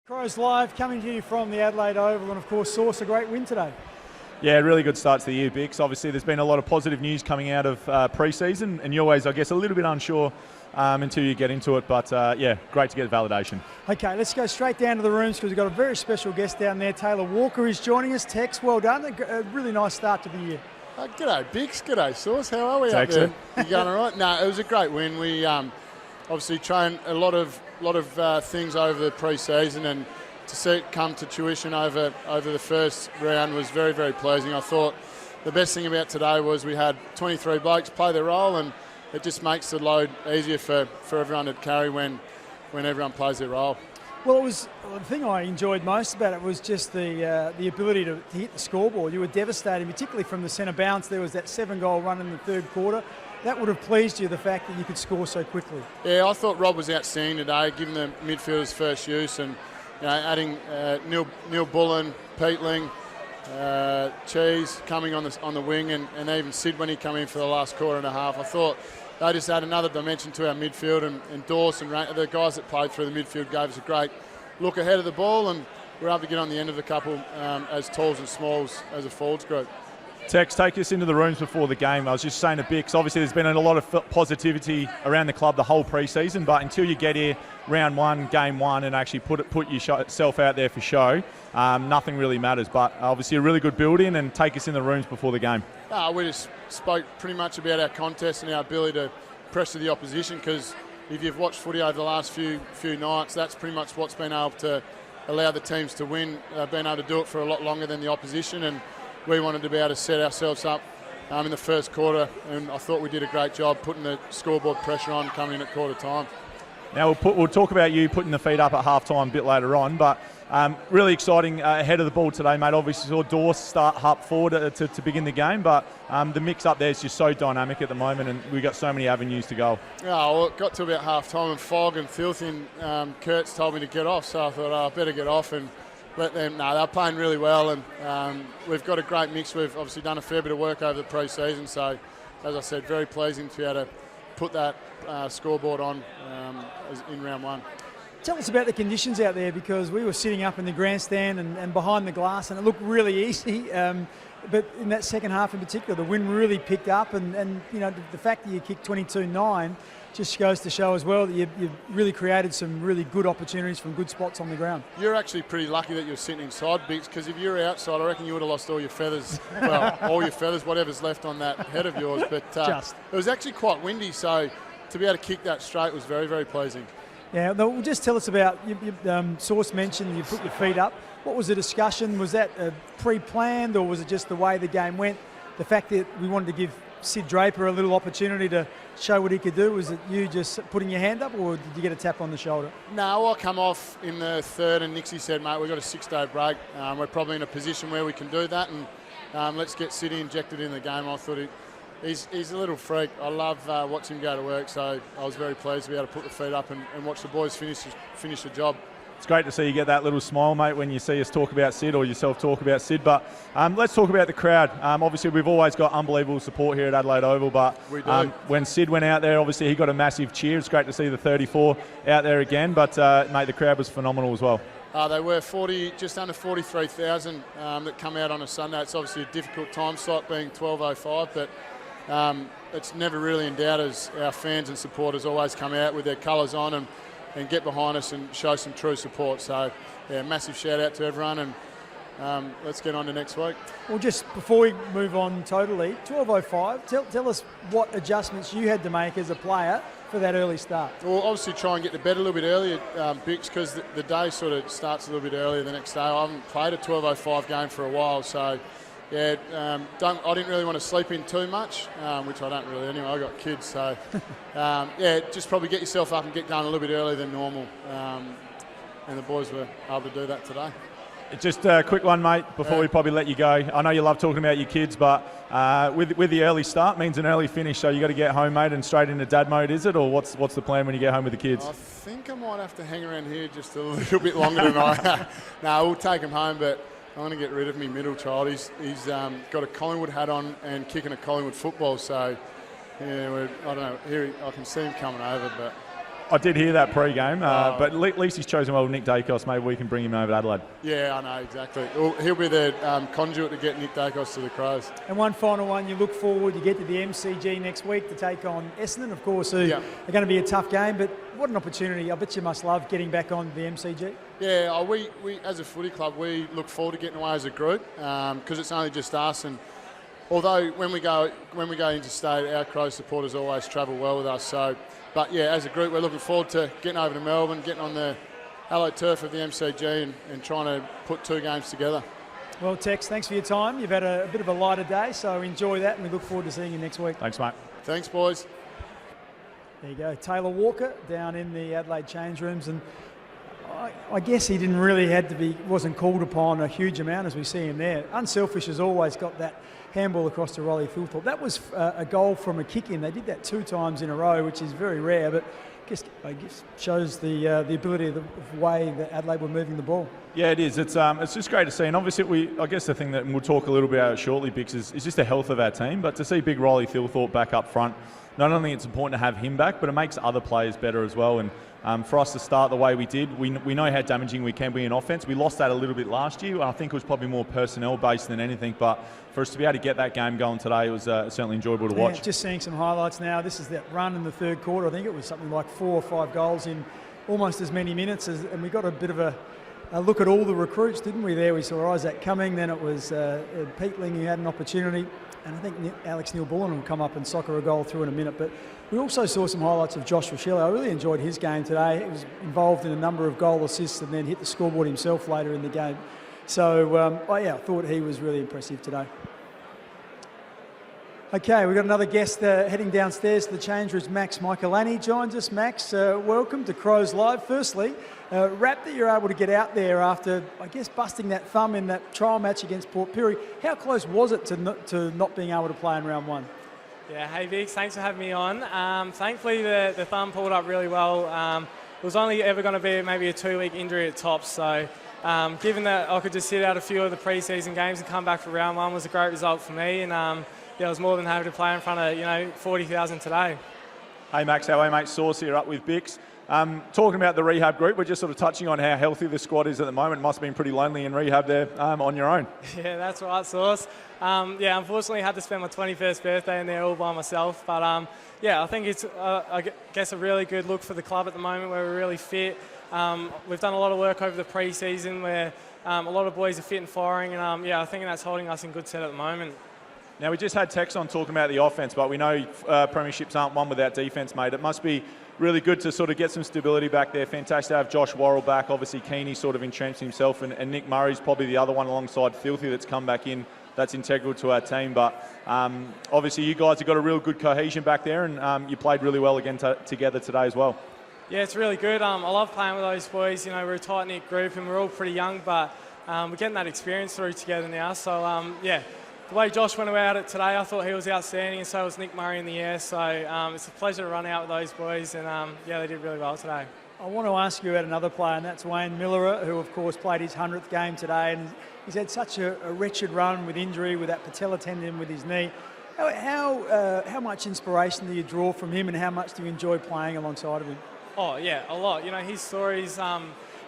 Crows Live coming to you from the Adelaide Oval, and of course Source a great win today. Yeah, really good start to the year, Bix. Obviously there's been a lot of positive news coming out of pre-season, and you're always, I guess, a little bit unsure until you get into it, but yeah, great to get validation. Okay, let's go straight down to the rooms because we've got a very special guest down there. Taylor Walker is joining us. Tex, well done. A really nice start to the year. G'day Bix, g'day Source, how are we up there? You going all right? No, it was a great win. We obviously trained a lot of things over the pre-season, and to see it come to tuition over the first round was very, very pleasing. I thought the best thing about today was we had 23 blokes play their role, and it just makes the load easier for everyone to carry when everyone plays their role. Well, the thing I enjoyed most about it was just the ability to hit the scoreboard. You were devastating, particularly from the centre bounce. There was that 7-goal run in the third quarter. That would have pleased you, the fact that you could score so quickly. Yeah, I thought Rob was outstanding today, giving the midfielders first use, and adding Neil Bullen, Peatling, Cheese coming on the wing, and even Sid when he came in for the last quarter and a half. I thought they just add another dimension to our midfield, and Dawson, the guys that played through the midfield, gave us a great look ahead of the ball, and we're able to get on the end of the couple as talls and smalls as a forwards group. Tex, take us into the rooms before the game. I was just saying to Bix, obviously there's been a lot of positivity around the club the whole pre-season, but until you get here, round one, game one, and actually put yourself out there for show, nothing really matters. But obviously a really good build-in, and take us in the rooms before the game. We just spoke pretty much about our contest and our ability to pressure the opposition, because if you've watched footy over the last few nights, that's pretty much what's been able to allow the teams to win. Been able to do it for a lot longer than the opposition, and we wanted to be able to set ourselves up in the first quarter, and I thought we did a great job putting the scoreboard pressure on coming in at quarter time. Now we'll talk about you putting the feet up at half-time a bit later on, but really exciting ahead of the ball today, mate. Obviously saw Dawes start up forward to begin the game, but the mix up there is just so dynamic at the moment, and we've got so many avenues to go. Yeah, well, it got to about half-time, and Fog and Filthy and Kurtz told me to get off, so I thought, I better get off and let them. No, they're playing really well, and we've got a great mix. We've obviously done a fair bit of work over the pre-season, so as I said, very pleasing to be able to put that scoreboard on in round one. Tell us about the conditions out there, because we were sitting up in the grandstand and behind the glass, and it looked really easy. But in that second half in particular, the wind really picked up, and you know, the fact that you kicked 22-9 just goes to show as well that you've really created some really good opportunities from good spots on the ground. You're actually pretty lucky that you're sitting inside, Bix, because if you were outside, I reckon you would have lost all your feathers. Well, all your feathers, whatever's left on that head of yours. But it was actually quite windy, so to be able to kick that straight was very, very pleasing. Yeah, well, just tell us about, Source mentioned you put your feet up. What was the discussion? Was that pre-planned, or was it just the way the game went? The fact that we wanted to give Sid Draper a little opportunity to show what he could do, was it you just putting your hand up, or did you get a tap on the shoulder? No, I come off in the third, and Nixie said, mate, we've got a 6-day break. We're probably in a position where we can do that, and let's get City injected in the game. I thought he's a little freak. I love watching him go to work, so I was very pleased to be able to put the feet up and watch the boys finish the job. It's great to see you get that little smile, mate, when you see us talk about Sid, or yourself talk about Sid. But let's talk about the crowd. Obviously, we've always got unbelievable support here at Adelaide Oval, but we do. When Sid went out there, obviously he got a massive cheer. It's great to see the 34 out there again, but mate, the crowd was phenomenal as well. They were just under 43,000 that come out on a Sunday. It's obviously a difficult time slot, being 12:05, but it's never really in doubt, as our fans and supporters always come out with their colours on and get behind us and show some true support. So, yeah, massive shout out to everyone, and let's get on to next week. Well, just before we move on totally, 12:05, tell us what adjustments you had to make as a player for that early start. Well, obviously try and get to bed a little bit earlier, Bix, because the day sort of starts a little bit earlier the next day. I haven't played a 12:05 game for a while, so yeah, I didn't really want to sleep in too much, which I don't really anyway. I've got kids, so yeah, just probably get yourself up and get going a little bit earlier than normal. And the boys were able to do that today. Just a quick one, mate, before we probably let you go. I know you love talking about your kids, but with the early start means an early finish, so you got to get home, mate, and straight into dad mode, is it? Or what's the plan when you get home with the kids? I think I might have to hang around here just a little bit longer than I. No, we'll take him home, but I want to get rid of my middle child. He's got a Collingwood hat on and kicking a Collingwood football, so yeah, I don't know. Here I can see him coming over, but I did hear that pre-game, but at least he's chosen well with Nick Dacos. Maybe we can bring him over to Adelaide. Yeah, I know, exactly. He'll be the conduit to get Nick Dacos to the Crows. And one final one, you look forward, you get to the MCG next week to take on Essendon, of course, who are going to be a tough game, but what an opportunity. I bet you must love getting back on the MCG. Yeah, we as a footy club, we look forward to getting away as a group because it's only just us. And although when we go interstate, our Crow supporters always travel well with us. So, but yeah, as a group, we're looking forward to getting over to Melbourne, getting on the hallowed turf of the MCG and trying to put 2 games together. Well, Tex, thanks for your time. You've had a bit of a lighter day, so enjoy that, and we look forward to seeing you next week. Thanks, mate. Thanks, boys. There you go, Taylor Walker down in the Adelaide change rooms, and I guess he wasn't called upon a huge amount as we see him there. Unselfish has always got that handball across to Rolly Thilthorpe. That was a goal from a kick-in. They did that 2 times in a row, which is very rare, but I guess shows the ability of the way that Adelaide were moving the ball. Yeah, it is. It's just great to see. And obviously, I guess the thing that we'll talk a little bit about shortly, Bix, is just the health of our team. But to see big Rolly Thilthorpe back up front, not only it's important to have him back, but it makes other players better as well. And for us to start the way we did, we know how damaging we can be in offence. We lost that a little bit last year. I think it was probably more personnel-based than anything. But for us to be able to get that game going today, it was certainly enjoyable to watch. Yeah, just seeing some highlights now. This is that run in the third quarter. I think it was something like 4 or 5 goals in almost as many minutes. And we got a bit of a look at all the recruits, didn't we, there? We saw Isaac Cumming, then it was Peatling who had an opportunity. And I think Alex Neil-Bullen will come up and soccer a goal through in a minute. But we also saw some highlights of Josh Rochelle. I really enjoyed his game today. He was involved in a number of goal assists and then hit the scoreboard himself later in the game. So, I thought he was really impressive today. Okay, we've got another guest heading downstairs to the change rooms. Max Michalanney joins us. Max, welcome to Crows Live. Firstly, wrap that you're able to get out there after, I guess, busting that thumb in that trial match against Port Pirie. How close was it to not being able to play in round 1? Yeah, hey Vix, thanks for having me on. Thankfully the thumb pulled up really well. It was only ever going to be maybe a 2-week injury at tops, so given that I could just sit out a few of the pre-season games and come back for round 1 was a great result for me, and I was more than happy to play in front of 40,000 today. Hey Max, how are you, mate? Sauce here up with Bix. Talking about the rehab group, we're just sort of touching on how healthy the squad is at the moment. Must have been pretty lonely in rehab there on your own. Yeah, that's right, Sauce. Unfortunately I had to spend my 21st birthday in there all by myself. But I think it's, I guess, a really good look for the club at the moment where we're really fit. We've done a lot of work over the pre-season where a lot of boys are fit and firing. And I think that's holding us in good stead at the moment. Now, we just had Tex on talking about the offence, but we know premierships aren't won without defence, mate. It must be really good to sort of get some stability back there. Fantastic to have Josh Worrell back. Obviously, Keeney sort of entrenched himself, and Nick Murray's probably the other one alongside Filthy that's come back in. That's integral to our team. But obviously, you guys have got a real good cohesion back there, and you played really well again together today as well. Yeah, it's really good. I love playing with those boys. We're a tight-knit group, and we're all pretty young, but we're getting that experience through together now. So, the way Josh went about it today, I thought he was outstanding, and so was Nick Murray in the air. So it's a pleasure to run out with those boys, and they did really well today. I want to ask you about another player, and that's Wayne Miller, who of course played his 100th game today, and he's had such a wretched run with injury, with that patella tendon with his knee. How much inspiration do you draw from him, and how much do you enjoy playing alongside of him? Oh yeah, a lot. His story's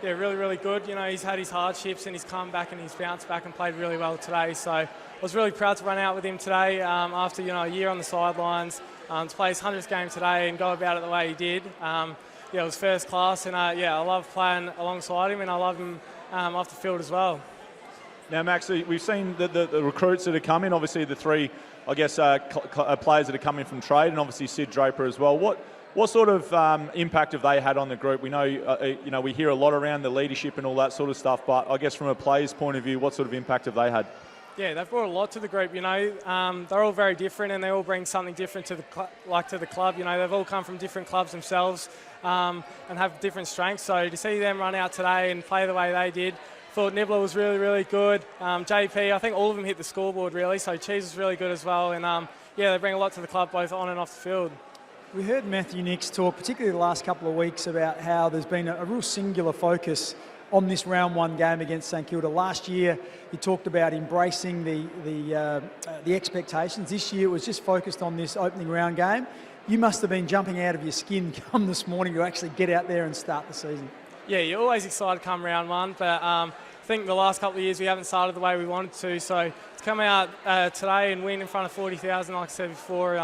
really, really good. He's had his hardships and he's come back and he's bounced back and played really well today. So I was really proud to run out with him today after a year on the sidelines, to play his 100th game today and go about it the way he did. It was first class, and I love playing alongside him, and I love him off the field as well. Now, Max, we've seen the recruits that have come in, obviously the 3, I guess, players that are coming from trade, and obviously Sid Draper as well. What sort of impact have they had on the group? We know, we hear a lot around the leadership and all that sort of stuff, but I guess from a player's point of view, what sort of impact have they had? Yeah, they've brought a lot to the group. They're all very different, and they all bring something different to the club. They've all come from different clubs themselves and have different strengths. So to see them run out today and play the way they did, thought Nibbler was really, really good. JP, I think all of them hit the scoreboard really. So Cheese was really good as well, and they bring a lot to the club both on and off the field. We heard Matthew Nicks talk, particularly the last couple of weeks, about how there's been a real singular focus on this round 1 game against St Kilda. Last year, he talked about embracing the expectations. This year, it was just focused on this opening round game. you must have been jumping out of your skin come this morning to actually get out there and start the season. Yeah, you're always excited come round one, but I think the last couple of years we haven't started the way we wanted to, so to come out today and win in front of 40,000, like I said before,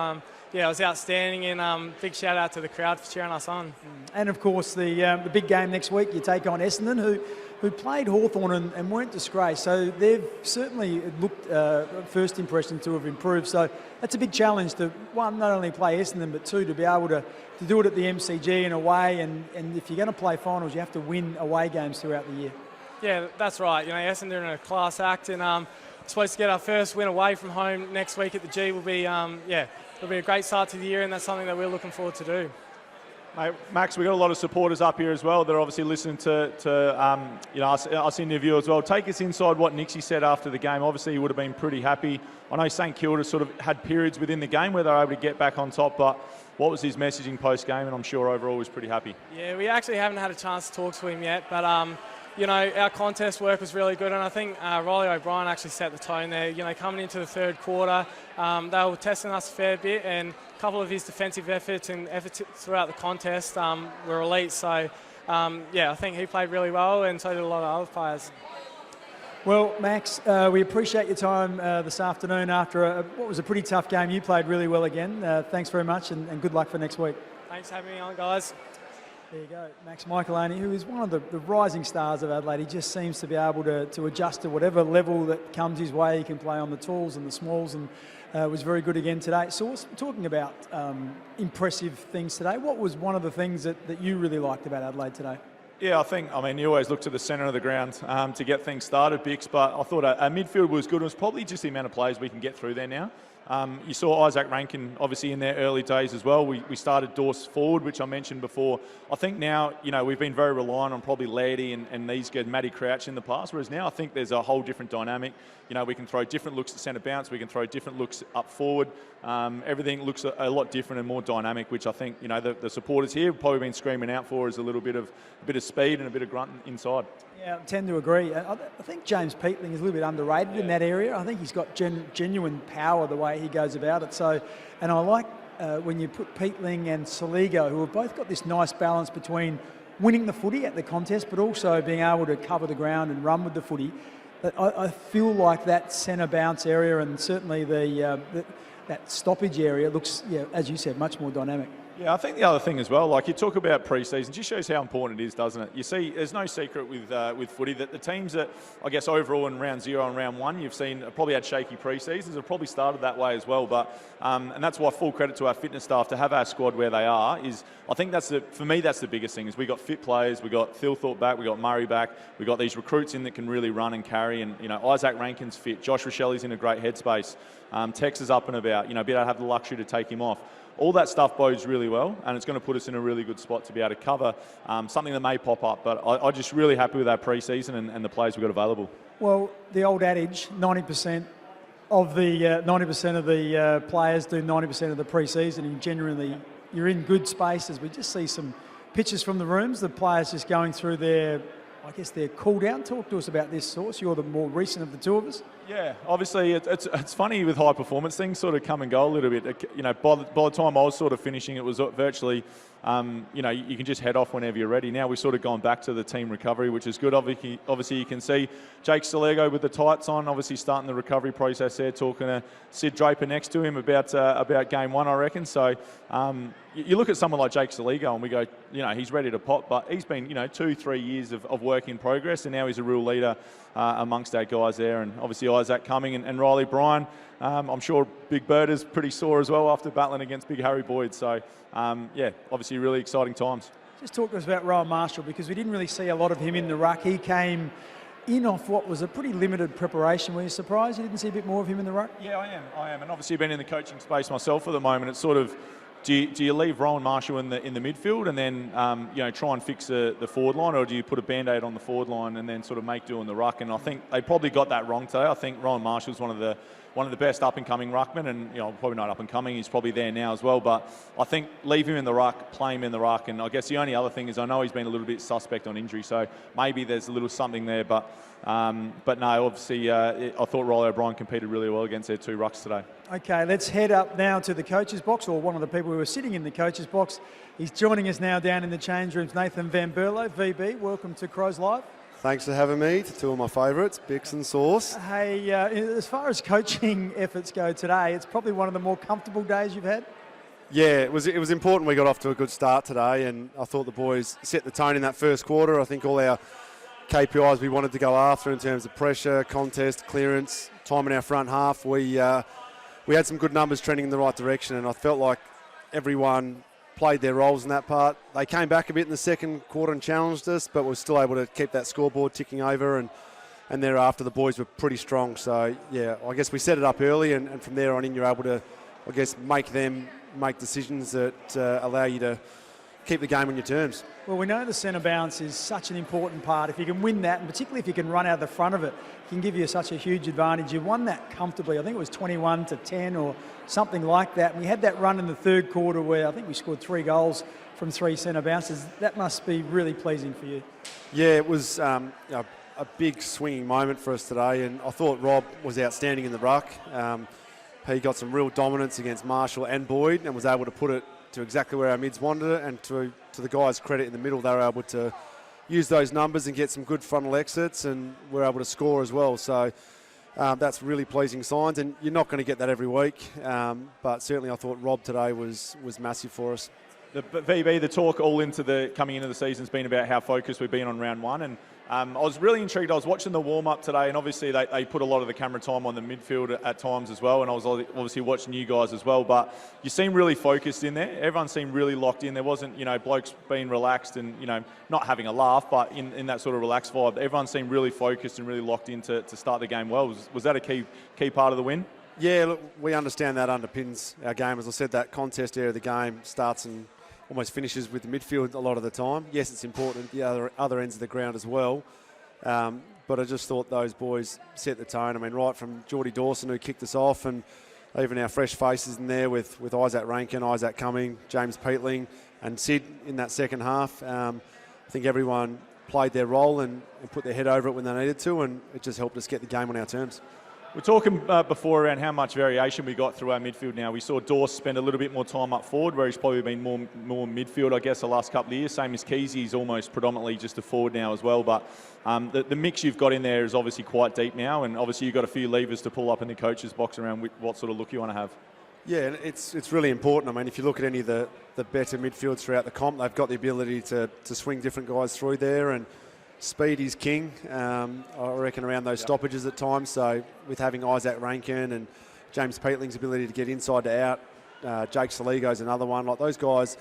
yeah, it was outstanding, and big shout out to the crowd for cheering us on. And of course, the big game next week, you take on Essendon, who played Hawthorn and weren't disgraced. So they've certainly looked, first impression, to have improved. So that's a big challenge to, one, not only play Essendon, but two, to be able to do it at the MCG in a way. And if you're going to play finals, you have to win away games throughout the year. Yeah, that's right. You know, Essendon are a class act, and we're supposed to get our first win away from home next week at the G. Will be, yeah, it'll be a great start to the year, and that's something that we're looking forward to do. Mate, Max, we've got a lot of supporters up here as well. They're obviously listening to you know, us interview as well. Take us inside what Nixie said after the game. Obviously, he would have been pretty happy. I know St Kilda sort of had periods within the game where they were able to get back on top, but what was his messaging post-game? And I'm sure overall he was pretty happy. Yeah, we actually haven't had a chance to talk to him yet, but you know, our contest work was really good, and I think Riley O'Brien actually set the tone there. You know, coming into the third quarter, they were testing us a fair bit, and a couple of his defensive efforts throughout the contest were elite. So, yeah, I think he played really well, and so did a lot of other players. Well, Max, we appreciate your time this afternoon after what was a pretty tough game. You played really well again. Thanks very much, and good luck for next week. Thanks for having me on, guys. There you go, Max Michalanney, who is one of the rising stars of Adelaide. He just seems to be able to adjust to whatever level that comes his way. He can play on the talls and the smalls, and was very good again today. So, talking about impressive things today, what was one of the things that you really liked about Adelaide today? Yeah, I mean, you always look to the centre of the ground to get things started, Bix, but I thought our midfield was good. It was probably just the amount of players we can get through there now. You saw Isaac Rankin obviously in their early days as well. We started Dorse forward, which I mentioned before. I think now, you know, we've been very reliant on probably Lairdy and these guys, Matty Crouch in the past, whereas now I think there's a whole different dynamic. You know, we can throw different looks at centre bounce, we can throw different looks up forward. Everything looks a lot different and more dynamic, which I think, you know, the supporters here have probably been screaming out for is a little bit of speed and a bit of grunt inside. Yeah, I tend to agree. I think James Peatling is a little bit underrated in that area. I think he's got genuine power the way he goes about it. So, and I like when you put Peatling and Saligo, who have both got this nice balance between winning the footy at the contest, but also being able to cover the ground and run with the footy. I feel like that centre bounce area and certainly that stoppage area looks, yeah, as you said, much more dynamic. Yeah, I think the other thing as well, like you talk about pre-season, just shows how important it is, doesn't it? You see, there's no secret with footy that the teams that, I guess, overall in round 0 and round 1, you've seen probably had shaky pre-seasons. Have probably started that way as well, but and that's why full credit to our fitness staff to have our squad where they are. Is I think for me that's the biggest thing. Is we got fit players, we got Thilthorpe back, we got Murray back, we got these recruits in that can really run and carry, and you know Isaac Rankin's fit, Josh Rochelli's in a great headspace, Tex is up and about. You know, be able to have the luxury to take him off. All that stuff bodes really well, and it's going to put us in a really good spot to be able to cover something that may pop up. But I'm just really happy with our pre-season and the players we've got available. Well, the old adage, 90% of the players do 90% of the pre-season, and generally you're in good spaces. We just see some pictures from the rooms, the players just going through their cool down. Talk to us about this, Source. You're the more recent of the two of us. Yeah, obviously it's funny with high performance things sort of come and go a little bit. You know, by the time I was sort of finishing, it was virtually, you know, you can just head off whenever you're ready. Now we've sort of gone back to the team recovery, which is good. Obviously you can see Jake Stalego with the tights on, obviously starting the recovery process there, talking to Sid Draper next to him about game 1, I reckon. So you look at someone like Jake Stalego and we go, you know, he's ready to pop, but he's been, you know, 2-3 years of work in progress, and now he's a real leader amongst our guys there. And obviously Isaac coming and Riley Bryan. I'm sure Big Bird is pretty sore as well after battling against Big Harry Boyd. So, yeah, obviously really exciting times. Just talk to us about Rowan Marshall, because we didn't really see a lot of him in the ruck. He came in off what was a pretty limited preparation. Were you surprised you didn't see a bit more of him in the ruck? Yeah, I am. And obviously been in the coaching space myself at the moment. It's sort of, do you leave Rowan Marshall in the midfield and then you know, try and fix the forward line, or do you put a band-aid on the forward line and then sort of make do in the ruck? And I think they probably got that wrong today. I think Rowan Marshall's one of the best up-and-coming ruckmen, and you know, probably not up-and-coming, he's probably there now as well, but I think leave him in the ruck, play him in the ruck. And I guess the only other thing is I know he's been a little bit suspect on injury, so maybe there's a little something there, but no, obviously I thought Riley O'Brien competed really well against their two rucks today. Okay, let's head up now to the coach's box, or one of the people we were sitting in the coach's box. He's joining us now down in the change rooms, Nathan Van Berlo. VB, welcome to Crows Live. Thanks for having me to two of my favourites, Bix and Sauce. Hey, as far as coaching efforts go today, it's probably one of the more comfortable days you've had? Yeah, it was important we got off to a good start today, and I thought the boys set the tone in that first quarter. I think all our KPIs we wanted to go after in terms of pressure, contest, clearance, time in our front half, we had some good numbers trending in the right direction, and I felt like everyone played their roles in that part. They came back a bit in the second quarter and challenged us, but we're still able to keep that scoreboard ticking over, and thereafter the boys were pretty strong. So, yeah, I guess we set it up early, and from there on in you're able to, I guess, make decisions that allow you to keep the game on your terms. Well, we know the centre bounce is such an important part. If you can win that, and particularly if you can run out the front of it, it can give you such a huge advantage. You won that comfortably. I think it was 21-10 or something like that. And we had that run in the third quarter where I think we scored 3 goals from 3 centre bounces. That must be really pleasing for you. Yeah, it was a big swinging moment for us today, and I thought Rob was outstanding in the ruck. He got some real dominance against Marshall and Boyd and was able to put it to exactly where our mids wanted it, and to the guys' credit in the middle, they were able to use those numbers and get some good frontal exits, and were able to score as well. So that's really pleasing signs, and you're not going to get that every week, but certainly I thought Rob today was massive for us. But VB, the talk all coming into the season has been about how focused we've been on round one, and I was really intrigued. I was watching the warm-up today, and obviously they put a lot of the camera time on the midfield at times as well, and I was obviously watching you guys as well, but you seem really focused in there. Everyone seemed really locked in. There wasn't, blokes being relaxed and, not having a laugh, but in that sort of relaxed vibe. Everyone seemed really focused and really locked in to start the game well. Was that a key part of the win? Yeah, look, we understand that underpins our game. As I said, that contest area of the game starts and almost finishes with the midfield a lot of the time. Yes, it's important at the other ends of the ground as well. But I just thought those boys set the tone. I mean, right from Geordie Dawson, who kicked us off, and even our fresh faces in there with Isaac Rankin, Isaac Cumming, James Peatling and Sid in that second half. I think everyone played their role and put their head over it when they needed to, and it just helped us get the game on our terms. We're talking before around how much variation we got through our midfield now. We saw Dawes spend a little bit more time up forward, where he's probably been more midfield, I guess, the last couple of years. Same as Keezy, he's almost predominantly just a forward now as well. But the mix you've got in there is obviously quite deep now, and obviously you've got a few levers to pull up in the coach's box around what sort of look you want to have. Yeah, it's really important. I mean, if you look at any of the better midfields throughout the comp, they've got the ability to swing different guys through there, and speed is king, I reckon, around those stoppages at times. So with having Isaac Rankin and James Peatling's ability to get inside to out, Jake Saligo's another one. Like, those guys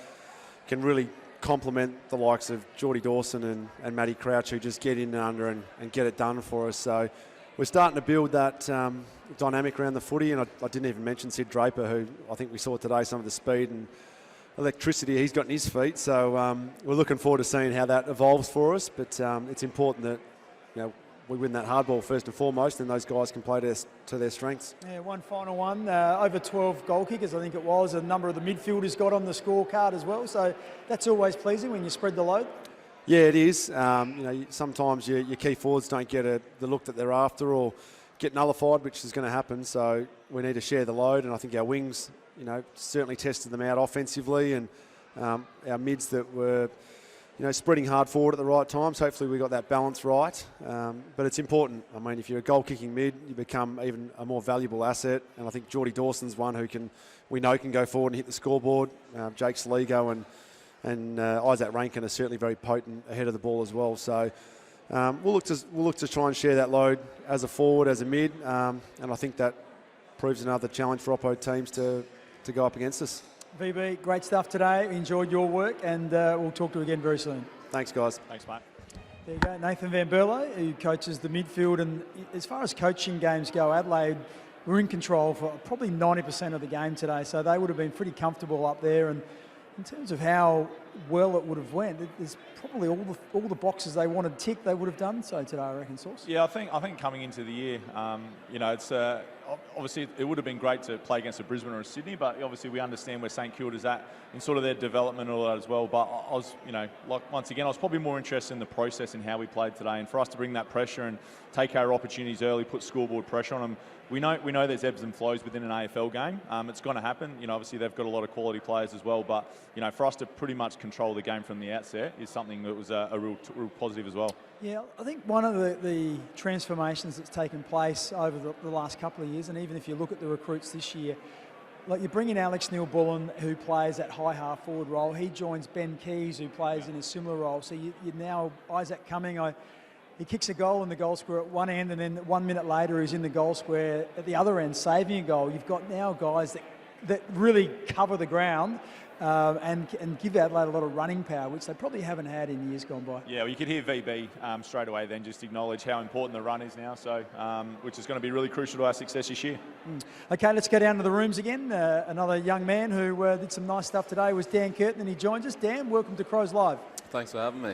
can really complement the likes of Geordie Dawson and Matty Crouch, who just get in and under and get it done for us. So we're starting to build that dynamic around the footy, and I didn't even mention Sid Draper, who I think we saw today, some of the speed and electricity he's got in his feet. So we're looking forward to seeing how that evolves for us, but it's important that we win that hardball first and foremost, and those guys can play to their strengths. Yeah, one final one. Over 12 goal kickers, I think it was. A number of the midfielders got on the scorecard as well, so that's always pleasing when you spread the load. Yeah, it is. Sometimes your key forwards don't get the look that they're after, or get nullified, which is going to happen, so we need to share the load, and I think our wings certainly tested them out offensively, and our mids that were, spreading hard forward at the right times. Hopefully we got that balance right, but it's important. I mean, if you're a goal-kicking mid, you become even a more valuable asset, and I think Geordie Dawson's one who we know can go forward and hit the scoreboard. Jake Saligo and Isaac Rankin are certainly very potent ahead of the ball as well. So we'll look to try and share that load as a forward, as a mid, and I think that proves another challenge for Oppo teams to go up against us. VB, great stuff today. Enjoyed your work, and we'll talk to you again very soon. Thanks, guys. Thanks, mate. There you go, Nathan Van Berlo, who coaches the midfield. And as far as coaching games go, Adelaide were in control for probably 90% of the game today, so they would have been pretty comfortable up there. And in terms of how well it would have went, there's probably all the boxes they wanted ticked, they would have done so today, I reckon, Sauce. Yeah, I think coming into the year, it's obviously it would have been great to play against a Brisbane or a Sydney, but obviously we understand where St Kilda's at in sort of their development and all that as well. But I was, once again, I was probably more interested in the process and how we played today, and for us to bring that pressure and take our opportunities early, put scoreboard pressure on them. We know there's ebbs and flows within an AFL game. It's going to happen. Obviously they've got a lot of quality players as well, but for us to pretty much control the game from the outset is something that was a real positive as well. Yeah, I think one of the transformations that's taken place over the last couple of years, and even if you look at the recruits this year, like you bring in Alex Neil-Bullen, who plays that high half forward role. He joins Ben Keys, who plays in a similar role. So you now Isaac Cumming, he kicks a goal in the goal square at one end, and then 1 minute later he's in the goal square at the other end saving a goal. You've got now guys that really cover the ground and give Adelaide a lot of running power, which they probably haven't had in years gone by. Yeah, well, you could hear VB straight away then just acknowledge how important the run is now, so which is going to be really crucial to our success this year. Okay, let's go down to the rooms again. Another young man who did some nice stuff today was Dan Curtin, and he joins us. Dan, welcome to Crows Live. Thanks for having me.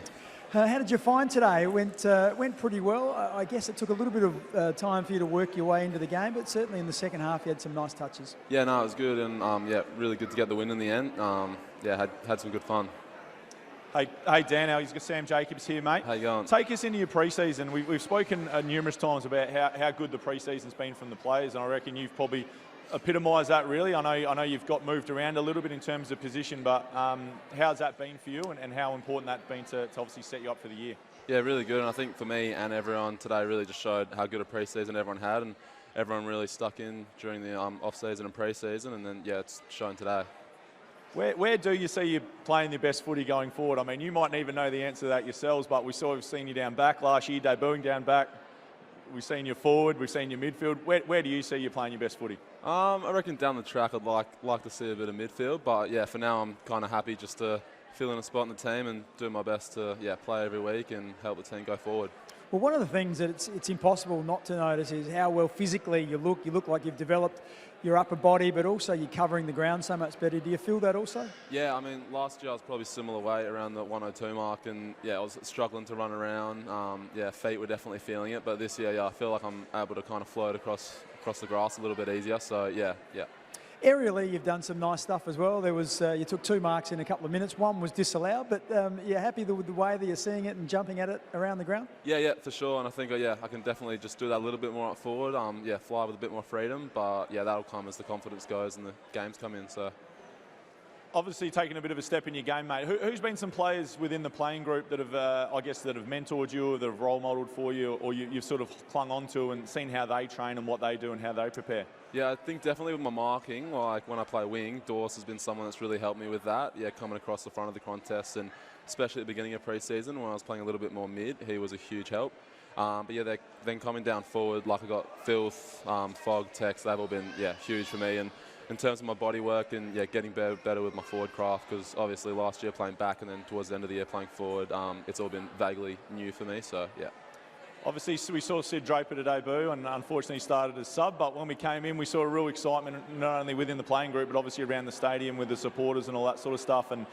How did you find today? It went pretty well. I guess it took a little bit of time for you to work your way into the game, but certainly in the second half you had some nice touches. Yeah, no, it was good, and really good to get the win in the end. Had some good fun. Hey Dan, Sam Jacobs here, mate. How you going? Take us into your pre-season. We've spoken numerous times about how good the pre-season's been from the players, and I reckon you've probably epitomise that really. I know you've got moved around a little bit in terms of position, but how's that been for you, and how important that's been to obviously set you up for the year? Yeah, really good, and I think for me and everyone today really just showed how good a pre-season everyone had, and everyone really stuck in during the off-season and pre-season, and then it's shown today. Where do you see you playing your best footy going forward? I mean, you mightn't even know the answer to that yourselves, but we've seen you down back last year, debuting down back. We've seen you forward, we've seen you midfield. Where do you see you playing your best footy? I reckon down the track I'd like to see a bit of midfield, but yeah, for now I'm kind of happy just to fill in a spot in the team and do my best to play every week and help the team go forward. Well, one of the things that it's impossible not to notice is how well physically you look. You look like you've developed your upper body, but also you're covering the ground so much better. Do you feel that also? Yeah, I mean, last year I was probably similar weight, around the 102 mark, and I was struggling to run around. Feet were definitely feeling it, but this year, I feel like I'm able to kind of float across the grass a little bit easier. So yeah. Aerially, you've done some nice stuff as well. There was you took 2 marks in a couple of minutes. One was disallowed, but you're happy with the way that you're seeing it and jumping at it around the ground? Yeah, for sure. And I think I can definitely just do that a little bit more up forward. Fly with a bit more freedom. But that'll come as the confidence goes and the games come in. So. Obviously taking a bit of a step in your game, mate. Who's been some players within the playing group that have, that have mentored you, or that have role modelled for you, or you've sort of clung on to and seen how they train and what they do and how they prepare? Yeah, I think definitely with my marking, like when I play wing, Dorse has been someone that's really helped me with that. Coming across the front of the contest, and especially at the beginning of pre-season when I was playing a little bit more mid, he was a huge help. They're then coming down forward, like I got Filth, Fog, Tex, they've all been huge for me. And in terms of my body work and getting better with my forward craft, because obviously last year playing back and then towards the end of the year playing forward, it's all been vaguely new for me, so yeah. Obviously, we saw Sid Draper to debut and unfortunately started as sub, but when we came in, we saw a real excitement, not only within the playing group, but obviously around the stadium with the supporters and all that sort of stuff. And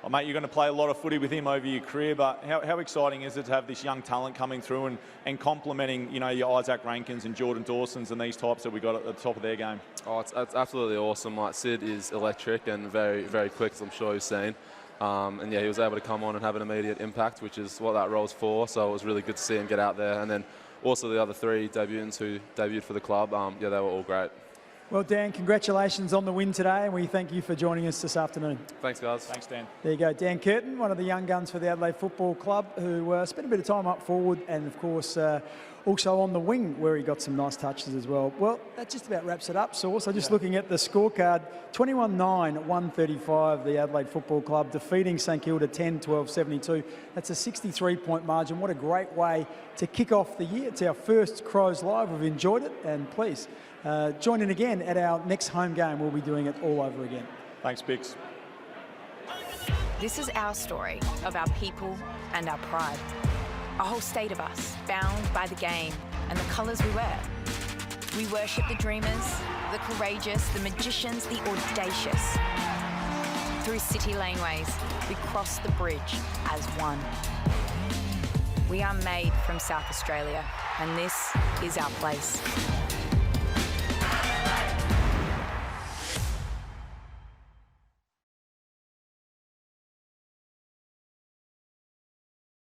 mate, you're going to play a lot of footy with him over your career, but how exciting is it to have this young talent coming through and complementing, your Isaac Rankins and Jordan Dawsons and these types that we got at the top of their game? Oh, it's absolutely awesome. Like, Sid is electric and very, very quick, as I'm sure you've seen. He was able to come on and have an immediate impact, which is what that role's for. So it was really good to see him get out there. And then also the other 3 debutants who debuted for the club, they were all great. Well, Dan, congratulations on the win today, and we thank you for joining us this afternoon. Thanks, guys. Thanks, Dan. There you go, Dan Curtin, one of the young guns for the Adelaide Football Club, who spent a bit of time up forward and, of course, also on the wing, where he got some nice touches as well. Well, that just about wraps it up, Sauce. So just looking at the scorecard, 21-9 at 135, the Adelaide Football Club defeating St Kilda 10-12-72. That's a 63-point margin. What a great way to kick off the year. It's our first Crows Live. We've enjoyed it, and please join in again at our next home game. We'll be doing it all over again. Thanks, Bix. This is our story of our people and our pride. A whole state of us, bound by the game and the colours we wear. We worship the dreamers, the courageous, the magicians, the audacious. Through city laneways, we cross the bridge as one. We are made from South Australia, and this is our place.